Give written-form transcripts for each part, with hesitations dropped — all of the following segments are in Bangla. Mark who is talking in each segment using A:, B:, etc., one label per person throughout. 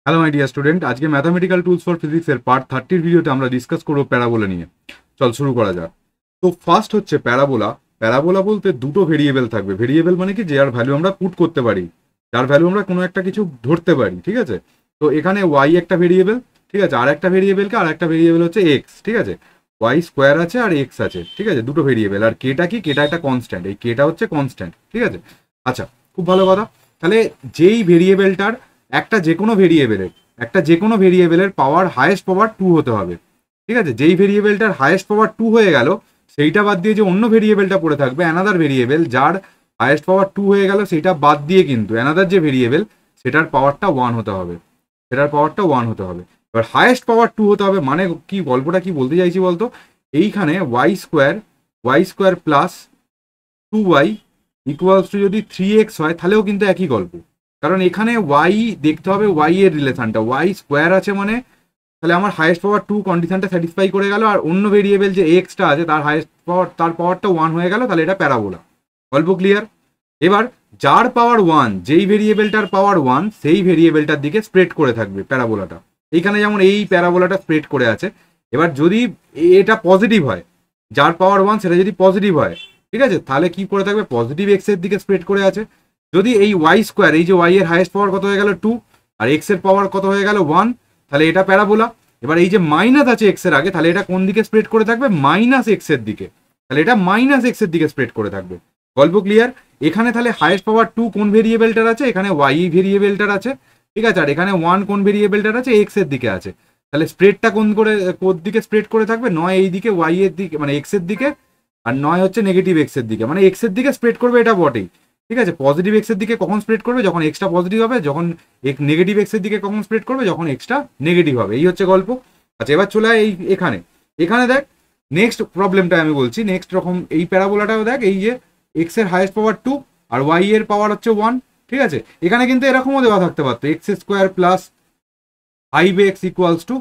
A: হ্যালো মাই ডিয়ার স্টুডেন্ট, আজকে ম্যাথামেটিক্যাল টুলস ফর ফিজিক্সের পার্ট 30 ভিডিওতে আমরা ডিসকাস করবো প্যারাবোলা নিয়ে। চল শুরু করা যাক। তো ফার্স্ট হচ্ছে প্যারাবোলা। প্যারাবোলা বলতে দুটো ভেরিয়েবল থাকবে। ভেরিয়েবল মানে কি, যার ভ্যালু আমরা পুট করতে পারি, যার ভ্যালু আমরা কোনো একটা কিছু ধরতে পারি, ঠিক আছে। তো এখানে ওয়াই একটা ভেরিয়েবল, ঠিক আছে, আর একটা ভেরিয়েবলকে আর একটা ভেরিয়েবল হচ্ছে এক্স, ঠিক আছে। ওয়াই স্কোয়ার আছে আর এক্স আছে, ঠিক আছে, দুটো ভেরিয়েবল। আর কেটা কি, কেটা একটা কনস্ট্যান্ট, এই কেটা হচ্ছে কনস্ট্যান্ট, ঠিক আছে। আচ্ছা, খুব ভালো কথা। তাহলে যেই ভেরিয়েবলটার একটা যে কোনো ভেরিয়েবলের পাওয়ার হায়েস্ট পাওয়ার 2 হতে হবে, ঠিক আছে। যেই ভেরিয়েবলটার হায়েস্ট পাওয়ার 2 হয়ে গেল, সেইটা বাদ দিয়ে যে অন্য ভেরিয়েবলটা পড়ে থাকবে, অ্যানাদার ভেরিয়েবল যার হায়েস্ট পাওয়ার 2 হয়ে গেল, সেইটা বাদ দিয়ে কিন্তু অ্যানাদার যে ভেরিয়েবল, সেটার পাওয়ারটা 1 হতে হবে, সেটার পাওয়ারটা 1 হতে হবে। এবার হায়েস্ট পাওয়ার 2 হতে হবে মানে কি, গল্পটা কি বলতে চাইছি বলতো। এইখানে y square plus 2y equals to যদি 3x হয়, তাহলেও কিন্তু একই গল্প। কারণ এখানে ওয়াই দেখতে হবে, ওয়াই এর রিলেশনটা, ওয়াই স্কোয়ার আছে মানে তাহলে আমার হাইয়েস্ট পাওয়ার 2 কন্ডিশনটা স্যাটিসফাই করে গেল, আর অন্য ভেরিয়েবল যে এক্সটা আছে তার হাইয়েস্ট পাওয়ার, তার পাওয়ারটা 1 হয়ে গেল, তাহলে এটা প্যারাবোলা। গল্প ক্লিয়ার। এবার যার পাওয়ার 1, যেই ভেরিয়েবলটার পাওয়ার 1, সেই ভেরিয়েবলটার দিকে স্প্রেড করে থাকবে প্যারাবোলাটা। এইখানে যেমন এই প্যারাবোলাটা স্প্রেড করে আছে। এবার যদি এটা পজিটিভ হয়, যার পাওয়ার 1 সেটা যদি পজিটিভ হয়, ঠিক আছে, তাহলে কি করে থাকবে, পজিটিভ এক্স এর দিকে স্প্রেড করে আছে। যদি এই ওয়াই স্কোয়ার, এই যে ওয়াই এর হাইয়েস্ট পাওয়ার কত হয়ে গেল 2, আর এক্স এর পাওয়ার কত হয়ে গেল 1, তাহলে এটা প্যারাবোলা। এবার এই যে মাইনাস আছে এক্স এর আগে, তাহলে এটা কোন দিকে স্প্রেড করে থাকবে, মাইনাস এক্স এর দিকে, তাহলে এটা মাইনাস এক্স এর দিকে স্প্রেড করে থাকবে। গল্প ক্লিয়ার। এখানে তাহলে হাইয়েস্ট পাওয়ার 2 কোন ভেরিয়েবলটার আছে, এখানে ওয়াই ভেরিয়েবলটার আছে, ঠিক আছে। আর এখানে 1 কোন ভেরিয়েবলটার আছে, এক্স এর দিকে আছে। তাহলে স্প্রেডটা কোন দিকে স্প্রেড করে থাকবে, নয় এই দিকে ওয়াই এর দিকে মানে এক্স এর দিকে, আর নয় হচ্ছে নেগেটিভ এক্স এর দিকে, মানে এক্স এর দিকে স্প্রেড করবে, এটা বটেই, ঠিক আছে। পজিটিভ এক্স এর দিকে কখন স্প্রেড করবে, যখন এক্সটা পজিটিভ হবে, যখন নেগেটিভ এক্স এর দিকে কখন স্প্রেড করবে, যখন এক্সটা নেগেটিভ হবে। এই হচ্ছে গল্প। আচ্ছা, এবার চলে এই এখানে, এখানে দেখ নেক্সট প্রবলেমটা আমি বলছি। নেক্সট রকম এই প্যারাবোলাটাও দেখ, এই যে এক্স এর হাইয়েস্ট পাওয়ার 2 আর ওয়াই এর পাওয়ার হচ্ছে 1, ঠিক আছে। এখানে কিন্তু এরকমও দেওয়া থাকতে পারতো, x square plus 5x equals to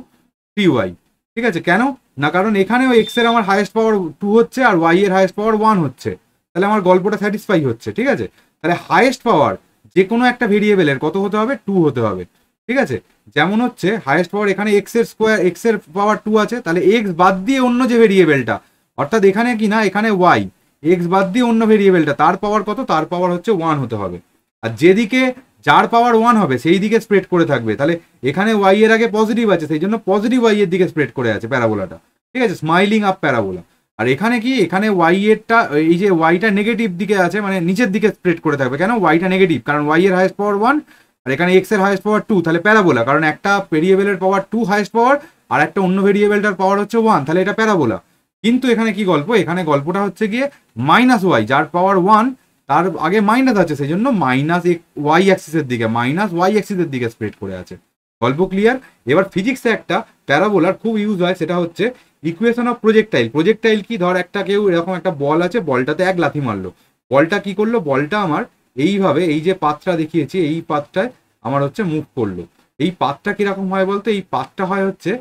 A: 3y, ঠিক আছে। কেন না, কারণ এখানেও এক্স এর আমার হাইয়েস্ট পাওয়ার 2 হচ্ছে আর ওয়াই এর হাইয়েস্ট পাওয়ার 1 হচ্ছে, তাহলে আমার গল্পটা স্যাটিসফাই হচ্ছে, ঠিক আছে। তাহলে হাইয়েস্ট পাওয়ার যে কোনো একটা ভেরিয়েবলের কত হতে হবে, 2 হতে হবে, ঠিক আছে। যেমন হচ্ছে হাইয়েস্ট পাওয়ার এখানে এক্স এর পাওয়ার 2 আছে, তাহলে এক্স বাদ দিয়ে অন্য যে ভেরিয়েবলটা, অর্থাৎ এখানে কি না, এখানে ওয়াই, এক্স বাদ দিয়ে অন্য ভেরিয়েবলটা, তার পাওয়ার কত, তার পাওয়ার হচ্ছে 1 হতে হবে। আর যেদিকে যার পাওয়ার 1 হবে সেই দিকে স্প্রেড করে থাকবে। তাহলে এখানে ওয়াই এর আগে পজিটিভ আছে, সেই জন্য পজিটিভ ওয়াই এর দিকে স্প্রেড করে আছে প্যারাবোলাটা, ঠিক আছে, স্মাইলিং আপ প্যারাবোলা। আর এখানে কি, এখানে ওয়াই এরটা, এই যে ওয়াইটা নেগেটিভ দিকে আছে, মানে নিচের দিকে স্প্রেড করে থাকবে। কেন, ওয়াইটা নেগেটিভ, কারণ ওয়াই এর হাইয়েস্ট পাওয়ার 1 আর এখানে এক্স এর হাইয়েস্ট পাওয়ার 2, তাহলে প্যারাবোলা। কারণ একটা ভেরিয়েবলের পাওয়ার 2 হাইয়েস্ট পাওয়ার, আর একটা অন্য ভেরিয়েবলটার পাওয়ার হচ্ছে 1, তাহলে এটা প্যারাবোলা। কিন্তু এখানে কি গল্প, এখানে গল্পটা হচ্ছে গিয়ে মাইনাস ওয়াই, যার পাওয়ার 1 তার আগে মাইনাস আছে, সেই জন্য মাইনাস ওয়াই অ্যাক্সিসের দিকে, মাইনাস ওয়াই অ্যাক্সিসের দিকে স্প্রেড করে আছে। গল্প ক্লিয়ার। এবার ফিজিক্সে একটা প্যারাবোলার খুব ইউজ হয়, সেটা হচ্ছে ইকুয়েশন অফ প্রজেক্টাইল। প্রজেক্টাইল কি, ধর একটা কেউ এরকম একটা বল আছে, বলটাতে এক লাথি মারলো, বলটা কি করলো, বলটা আমার এইভাবে, এই যে পাতটা দেখিয়েছি, এই পাতটায় আমার হচ্ছে মুভ করলো। এই পাতটা কিরকম হয় বলতো, এই পাতটা হয় হচ্ছে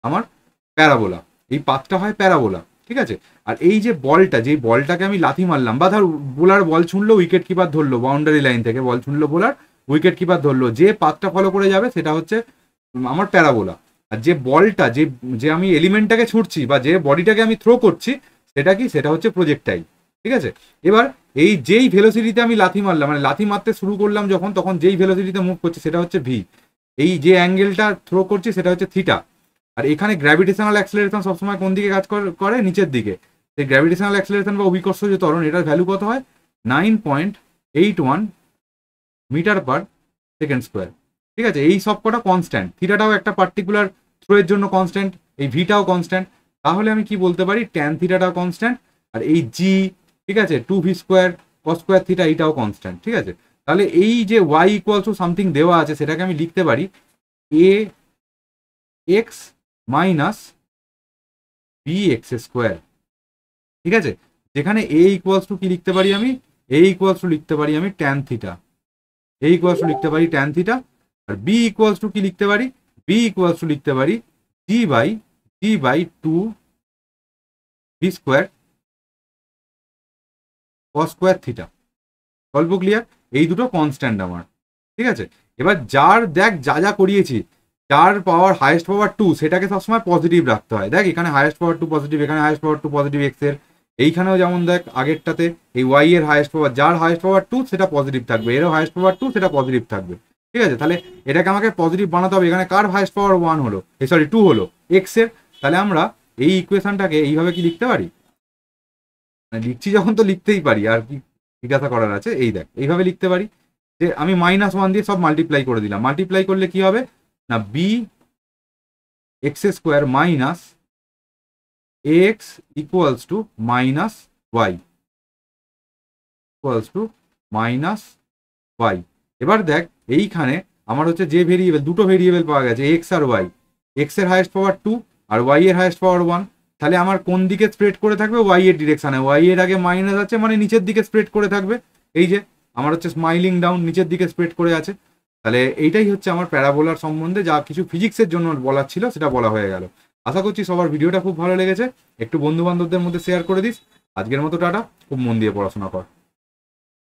A: আমার প্যারাবোলা, এই পাতটা হয় প্যারাবোলা, ঠিক আছে। আর এই যে বলটা, যেই বলটাকে আমি লাথি মারলাম, বা ধর বোলার বল ছুঁড়লো, উইকেট কিপার ধরলো, বাউন্ডারি লাইন থেকে বল ছুঁড়লো বোলার, উইকেট কিপার ধরলো, যে পাথটা ফলো করে যাবে সেটা হচ্ছে আমার প্যারাবোলা। আর যে বলটা, যে যে আমি এলিমেন্টটাকে ছুটছি বা যে বডিটাকে আমি থ্রো করছি, সেটা কি, সেটা হচ্ছে প্রজেক্টাইল, ঠিক আছে। এবার এই যেই ভেলোসিটিতে আমি লাথি মারলাম, মানে লাথি মারতে শুরু করলাম যখন, তখন যেই ভেলোসিটিতে মুভ করছে সেটা হচ্ছে ভি। এই যে অ্যাঙ্গেলটা থ্রো করছি সেটা হচ্ছে থিটা। আর এখানে গ্র্যাভিটেশনাল অ্যাক্সেলারেশন সবসময় কোন দিকে কাজ করে, নিচের দিকে। এই গ্র্যাভিটেশনাল অ্যাক্সেলারেশন বা অভিকর্ষ যে ত্বরণ, এটার ভ্যালু কত হয়, 9.81 মিটার পার সেকেন্ড স্কোয়ার, ঠিক আছে। এই সব কটা কনস্ট্যান্ট, থিটাটাও একটা পার্টিকুলার থ্রো এর জন্য কনস্ট্যান্ট, এই ভিটাও কনস্ট্যান্ট। তাহলে আমি কি বলতে পারি, ট্যান থিটাটাও কনস্ট্যান্ট, আর এই জি, ঠিক আছে, 2v square cos square theta, এইটাও কনস্ট্যান্ট, ঠিক আছে। তাহলে এই যে ওয়াই ইকুয়ালস টু সামথিং দেওয়া আছে, সেটাকে আমি লিখতে পারি A X minus B x square, ঠিক আছে। যেখানে এ ইকুয়ালস টু কি লিখতে পারি আমি, এ ইকুয়ালস টু লিখতে পারি আমি tan theta, A equals to লিখতে পারি ট্যান থিটা। আর বি ইকুয়ালস টু কি লিখতে পারি, বি ইকুয়ালস টু লিখতে পারি G by 2 V square cos square theta. গল্প ক্লিয়ার। এই দুটো কনস্ট্যান্ট আমার, ঠিক আছে। এবার যার দেখ যা যা করিয়েছি, যার পাওয়ার হাইয়েস্ট পাওয়ার 2 সেটাকে সবসময় পজিটিভ রাখতে হয়। দেখ এখানে হাইয়েস্ট পাওয়ার 2 পজিটিভ, এখানে হাইয়েস্ট পাওয়ার 2 পজিটিভ এক্স এর, এইখানেও যেমন দেখ আগেরটাতে এই ওয়াই এর হাইয়েস্ট পাওয়ার, যার হাইয়েস্ট পাওয়ার 2 সেটা পজিটিভ থাকবে, এরও হাইয়েস্ট পাওয়ার 2 সেটা পজিটিভ থাকবে। ঠিক আছে, তাহলে এটাকে আমাকে পজিটিভ বানাতে হবে। এখানে কার হাইয়েস্ট পাওয়ার 1 হলো, সরি 2 হলো, এক্স এর। তাহলে আমরা এই ইকুয়েশনটাকে এইভাবে কি লিখতে পারি, লিখছি যখন তো লিখতেই পারি, আর কি জিজ্ঞাসা করার আছে। এই দেখ এইভাবে লিখতে পারি যে আমি -1 দিয়ে সব মাল্টিপ্লাই করে দিলাম। মাল্টিপ্লাই করলে কি হবে না, b x square minus x equals to minus y, equals to minus y. এবার দেখ এইখানে আমার হচ্ছে যে ভেরিয়েবল, দুটো ভেরিয়েবল পাওয়া গেছে, এক্স আর ওয়াই। এক্স এর হাইয়েস্ট পাওয়ার 2 আর ওয়াই এর হাইয়েস্ট পাওয়ার 1। তাহলে আমার কোন দিকে স্প্রেড করে থাকবে, ওয়াই এর ডিরেকশনে। ওয়াই এর আগে মাইনাস আছে মানে নিচের দিকে স্প্রেড করে থাকবে। এই যে আমার হচ্ছে স্মাইলিং ডাউন, নিচের দিকে স্প্রেড করে আছে। তাহলে এইটাই হচ্ছে আমার প্যারাবোলার সম্বন্ধে যা কিছু ফিজিক্সের জন্য বলার ছিল সেটা বলা হয়ে গেল। আশা করছি সবার ভিডিওটা খুব ভালো লেগেছে। একটু বন্ধু বান্ধবদের মধ্যে শেয়ার করে দিস। আজকের মতো টাটা, খুব মন দিয়ে পড়াশোনা কর।